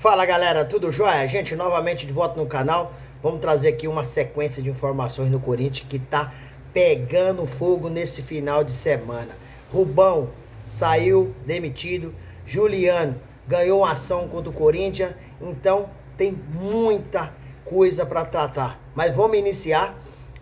Fala galera, tudo jóia? Gente, novamente de volta no canal. Vamos trazer aqui uma sequência de informações no Corinthians que tá pegando fogo nesse final de semana. Rubão saiu demitido, Juliano ganhou uma ação contra o Corinthians, então tem muita coisa para tratar. Mas vamos iniciar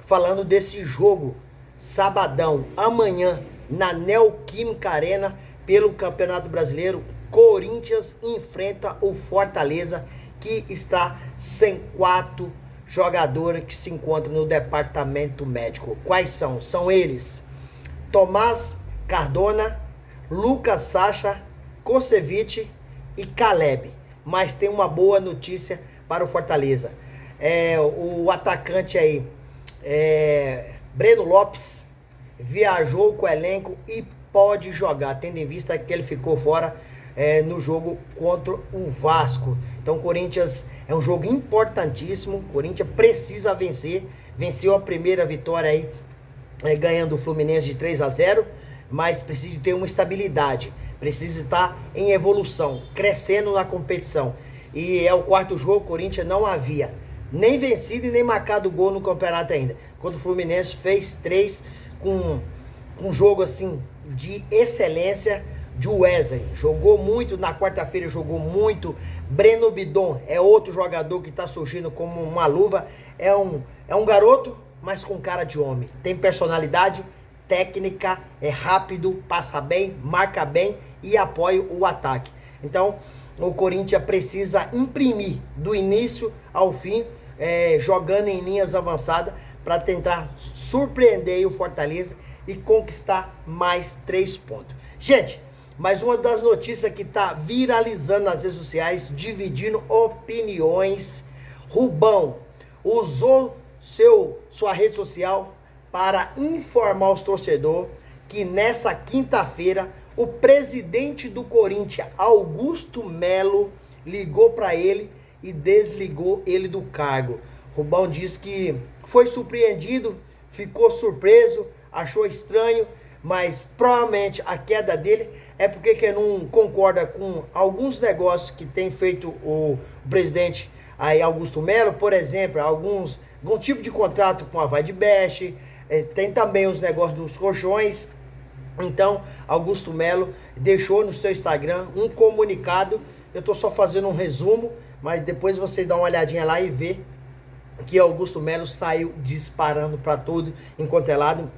falando desse jogo, sabadão, amanhã, na Neoquímica Arena, pelo Campeonato Brasileiro. Corinthians enfrenta o Fortaleza, que está sem 4 jogadores que se encontram no departamento médico. Quais são? São eles: Tomás Cardona, Lucas Sacha, Kusevich e Caleb. Mas tem uma boa notícia para o Fortaleza. O atacante aí, Breno Lopes, viajou com o elenco e pode jogar, tendo em vista que ele ficou fora no jogo contra o Vasco. Então o Corinthians é um jogo importantíssimo. O Corinthians precisa vencer. Venceu a primeira vitória aí, ganhando o Fluminense de 3-0, mas precisa ter uma estabilidade, precisa estar em evolução, crescendo na competição. E é o quarto jogo. O Corinthians não havia nem vencido e nem marcado gol no campeonato ainda, quando o Fluminense fez 3 com um jogo assim de excelência. De Wesley, jogou muito, na quarta-feira jogou muito. Breno Bidon é outro jogador que está surgindo como uma luva. É um garoto, mas com cara de homem. Tem personalidade, técnica, é rápido, passa bem, marca bem e apoia o ataque. Então, o Corinthians precisa imprimir do início ao fim, jogando em linhas avançadas, para tentar surpreender o Fortaleza e conquistar mais 3 pontos. Gente, mas uma das notícias que está viralizando nas redes sociais, dividindo opiniões: Rubão usou sua rede social para informar os torcedores que nessa quinta-feira o presidente do Corinthians, Augusto Melo, ligou para ele e desligou ele do cargo. Rubão disse que foi surpreendido, ficou surpreso, achou estranho, mas provavelmente a queda dele é porque ele não concorda com alguns negócios que tem feito o presidente aí, Augusto Melo. Por exemplo, algum tipo de contrato com a Vai de Best, tem também os negócios dos colchões. Então, Augusto Melo deixou no seu Instagram um comunicado. Eu tô só fazendo um resumo, mas depois você dá uma olhadinha lá e vê que Augusto Melo saiu disparando para tudo enquanto é lado.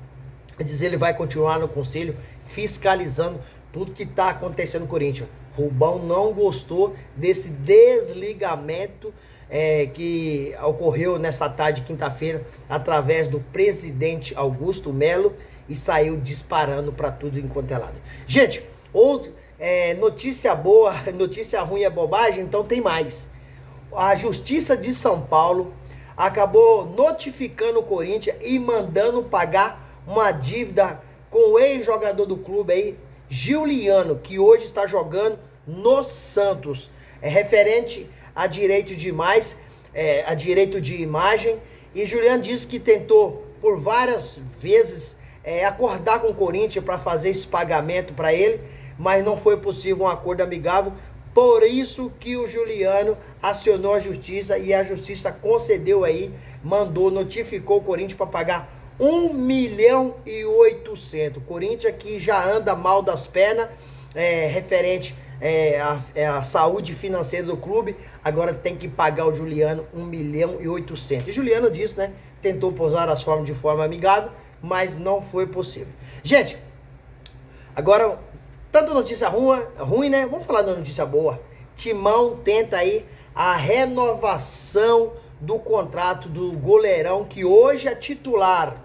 Diz ele vai continuar no conselho fiscalizando tudo que está acontecendo no Corinthians. Rubão não gostou desse desligamento que ocorreu nessa tarde de quinta-feira através do presidente Augusto Melo e saiu disparando para tudo enquanto é lado. Gente, notícia boa, notícia ruim é bobagem, então tem mais. A Justiça de São Paulo acabou notificando o Corinthians e mandando pagar uma dívida com o ex-jogador do clube aí, Juliano, que hoje está jogando no Santos. É referente a direito de a direito de imagem. E Juliano disse que tentou por várias vezes acordar com o Corinthians para fazer esse pagamento para ele, mas não foi possível um acordo amigável. Por isso que o Juliano acionou a justiça e a justiça concedeu aí, notificou o Corinthians para pagar 1.800.000. Corinthians que já anda mal das pernas, referente à saúde financeira do clube, agora tem que pagar o Juliano 1.800.000. E Juliano disse, né, tentou posar as formas de forma amigável, mas não foi possível. Gente, agora, tanta notícia ruim, né? Vamos falar da notícia boa. Timão tenta aí a renovação do contrato do goleirão, que hoje é titular,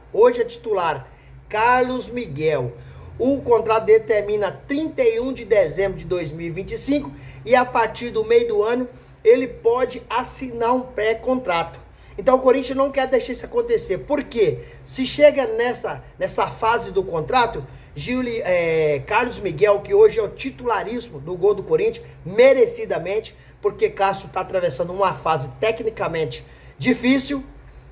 Carlos Miguel. O contrato dele termina 31 de dezembro de 2025 e a partir do meio do ano ele pode assinar um pré-contrato. Então o Corinthians não quer deixar isso acontecer. Por quê? Se chega nessa fase do contrato, Carlos Miguel, que hoje é o titularíssimo do gol do Corinthians, merecidamente, porque Cássio está atravessando uma fase tecnicamente difícil,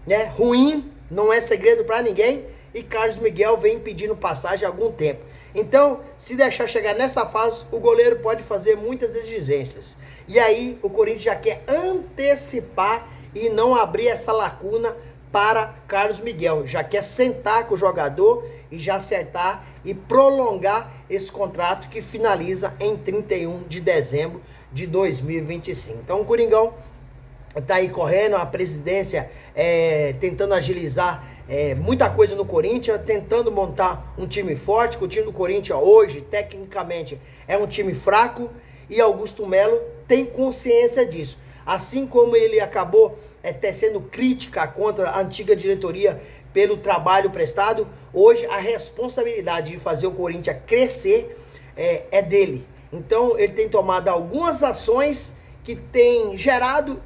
né, ruim, não é segredo para ninguém, e Carlos Miguel vem pedindo passagem há algum tempo. Então, se deixar chegar nessa fase, o goleiro pode fazer muitas exigências. E aí, o Corinthians já quer antecipar e não abrir essa lacuna para Carlos Miguel. Já quer sentar com o jogador e já acertar e prolongar esse contrato que finaliza em 31 de dezembro de 2025. Então, o Coringão tá aí correndo, a presidência tentando agilizar muita coisa no Corinthians, tentando montar um time forte, que o time do Corinthians hoje, tecnicamente, é um time fraco, e Augusto Melo tem consciência disso. Assim como ele acabou tecendo crítica contra a antiga diretoria pelo trabalho prestado, hoje a responsabilidade de fazer o Corinthians crescer é dele. Então ele tem tomado algumas ações que têm gerado,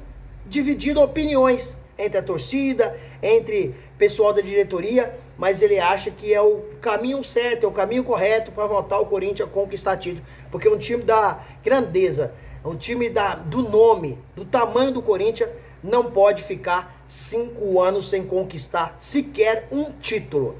dividido opiniões entre a torcida, entre pessoal da diretoria, mas ele acha que é o caminho certo, é o caminho correto para voltar o Corinthians a conquistar título, porque um time da grandeza, um time do nome, do tamanho do Corinthians, não pode ficar 5 anos sem conquistar sequer um título.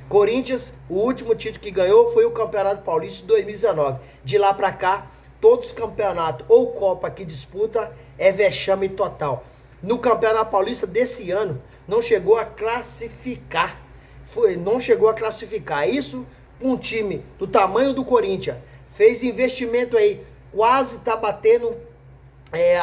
Corinthians, o último título que ganhou foi o Campeonato Paulista de 2019. De lá para cá, todos os campeonatos ou Copa que disputa é vexame total. No Campeonato Paulista desse ano, não chegou a classificar. Não chegou a classificar. Isso, um time do tamanho do Corinthians, fez investimento aí, quase tá batendo,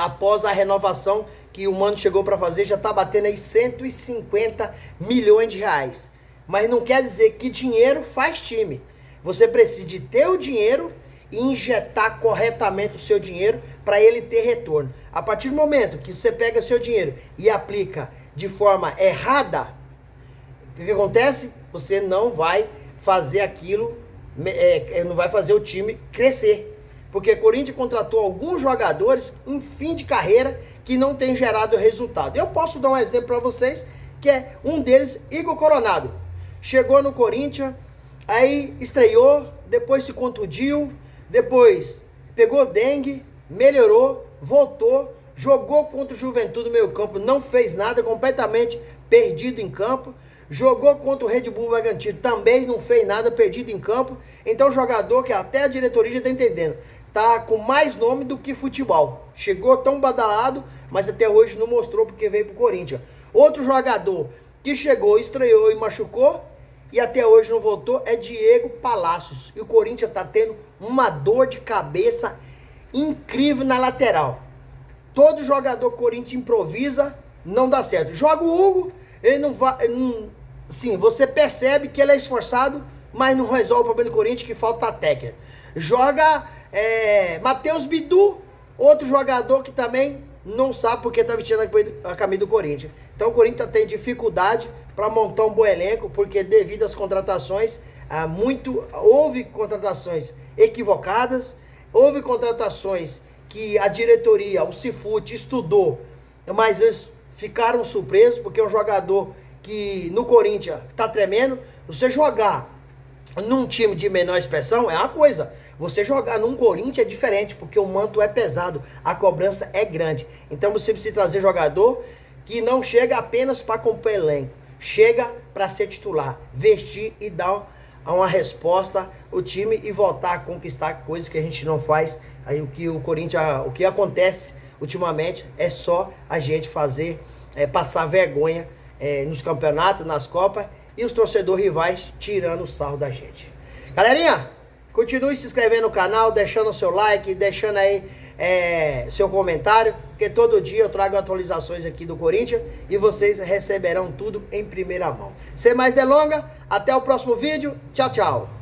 após a renovação que o Mano chegou para fazer, já tá batendo aí 150 milhões de reais. Mas não quer dizer que dinheiro faz time. Você precisa de ter o dinheiro e injetar corretamente o seu dinheiro para ele ter retorno. A partir do momento que você pega seu dinheiro e aplica de forma errada, o que acontece? Você não vai fazer aquilo, não vai fazer o time crescer. Porque o Corinthians contratou alguns jogadores em fim de carreira que não tem gerado resultado. Eu posso dar um exemplo para vocês, que é um deles, Igor Coronado. Chegou no Corinthians, aí estreou, depois se contundiu, depois pegou dengue, melhorou, voltou, jogou contra o Juventude no meio campo, não fez nada, completamente perdido em campo. Jogou contra o Red Bull Bragantino, também não fez nada, perdido em campo. Então, jogador que até a diretoria já está entendendo, tá com mais nome do que futebol. Chegou tão badalado, mas até hoje não mostrou porque veio pro Corinthians. Outro jogador que chegou, estreou e machucou e até hoje não voltou é Diego Palacios. E o Corinthians tá tendo uma dor de cabeça incrível na lateral. Todo jogador Corinthians improvisa, não dá certo. Joga o Hugo, ele não vai... sim, você percebe que ele é esforçado, mas não resolve o problema do Corinthians, que falta técnica. Joga Matheus Bidu, outro jogador que também não sabe porque tá vestindo a camisa do Corinthians. Então o Corinthians tem dificuldade para montar um bom elenco, porque devido às contratações, houve contratações equivocadas, houve contratações que a diretoria, o Cifute, estudou, mas eles ficaram surpresos, porque é um jogador que no Corinthians tá tremendo. Você jogar num time de menor expressão é uma coisa, você jogar num Corinthians é diferente, porque o manto é pesado, a cobrança é grande. Então você precisa trazer jogador que não chega apenas para compor elenco, chega para ser titular, vestir e dar uma resposta ao time e voltar a conquistar coisas que a gente não faz. Aí o que acontece ultimamente é só a gente fazer, passar vergonha nos campeonatos, nas copas, e os torcedores rivais tirando o sarro da gente. Galerinha, continue se inscrevendo no canal, deixando o seu like, deixando aí seu comentário, porque todo dia eu trago atualizações aqui do Corinthians e vocês receberão tudo em primeira mão. Sem mais delongas, até o próximo vídeo. Tchau, tchau.